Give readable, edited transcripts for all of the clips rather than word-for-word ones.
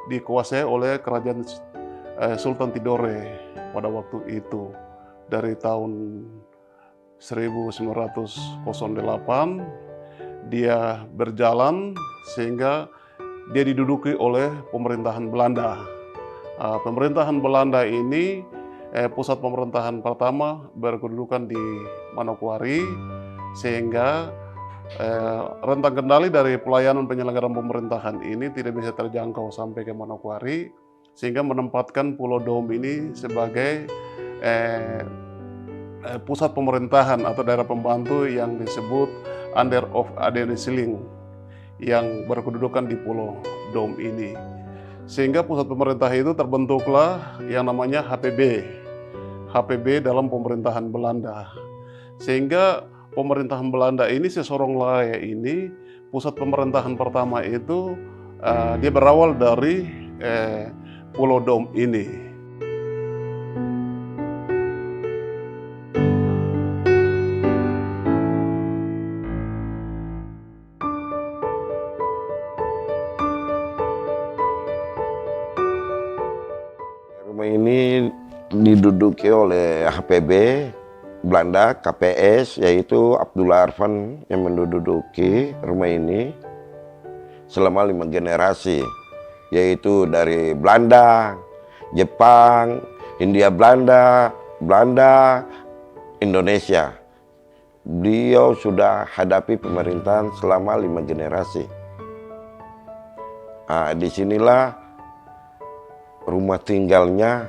dikuasai oleh kerajaan Sultan Tidore pada waktu itu. Dari tahun 1908 dia berjalan sehingga dia diduduki oleh pemerintahan Belanda. Pemerintahan Belanda ini pusat pemerintahan pertama berkedudukan di Manokwari, sehingga rentang kendali dari pelayanan penyelenggaraan pemerintahan ini tidak bisa terjangkau sampai ke Manokwari, sehingga menempatkan Pulau Dom ini sebagai pusat pemerintahan atau daerah pembantu yang disebut Under of Adenisiling yang berkedudukan di Pulau Dom ini. Sehingga pusat pemerintah itu terbentuklah yang namanya HPB dalam pemerintahan Belanda. Sehingga pemerintahan Belanda ini Sesorong-Laya ini pusat pemerintahan pertama itu dia berawal dari Pulau Dom ini. Rumah ini diduduki oleh HPB Belanda, KPS, yaitu Abdullah Arfan yang menduduki rumah ini selama 5 generasi, yaitu dari Belanda, Jepang, Hindia Belanda, Indonesia. Beliau sudah hadapi pemerintahan selama 5 generasi. Disinilah rumah tinggalnya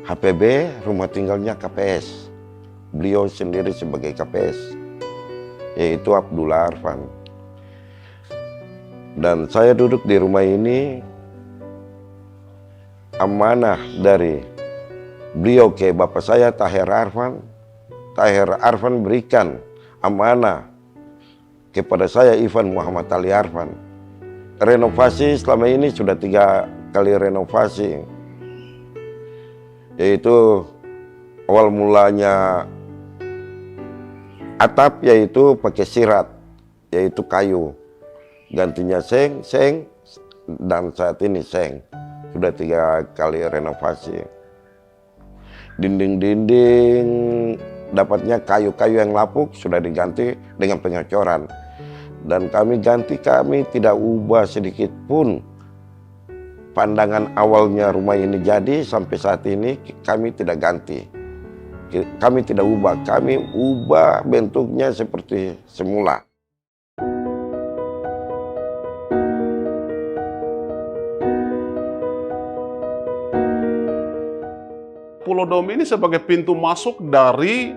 HPB, rumah tinggalnya KPS. Beliau sendiri sebagai KPS, yaitu Abdullah Arfan. Dan saya duduk di rumah ini amanah dari beliau ke bapak saya Tahir Arfan. Tahir Arfan berikan amanah kepada saya Ivan Muhammad Ali Arfan. Renovasi selama ini sudah 3 kali renovasi, yaitu awal mulanya atap yaitu pakai sirat, yaitu kayu, gantinya seng, dan saat ini seng. Sudah 3 kali renovasi. Dinding-dinding dapatnya kayu-kayu yang lapuk sudah diganti dengan pengecoran, dan kami tidak ubah sedikit pun. Pandangan awalnya rumah ini jadi sampai saat ini kami tidak ganti. Kami tidak ubah, kami ubah bentuknya seperti semula. Pulau Dom ini sebagai pintu masuk dari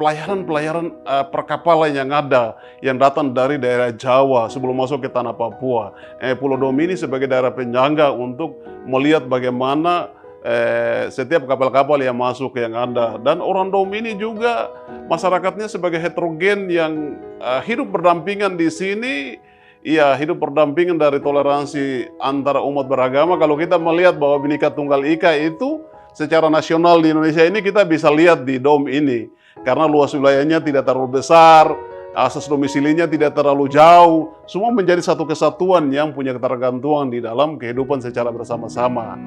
pelayaran perkapalan yang ada, yang datang dari daerah Jawa sebelum masuk ke tanah Papua. Pulau Dom ini sebagai daerah penyangga untuk melihat bagaimana setiap kapal-kapal yang masuk yang ada. Dan orang Dom ini juga masyarakatnya sebagai heterogen yang hidup berdampingan di sini. Iya, hidup berdampingan dari toleransi antara umat beragama. Kalau kita melihat bahwa Bhinneka Tunggal Ika itu secara nasional di Indonesia ini kita bisa lihat di Dom ini. Karena luas wilayahnya tidak terlalu besar, asas domisilinya tidak terlalu jauh, semua menjadi satu kesatuan yang punya ketergantungan di dalam kehidupan secara bersama-sama.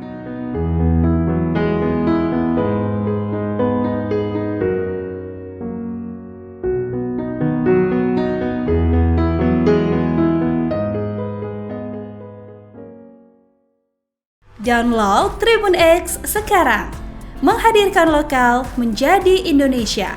Download Tribun X sekarang, menghadirkan lokal menjadi Indonesia.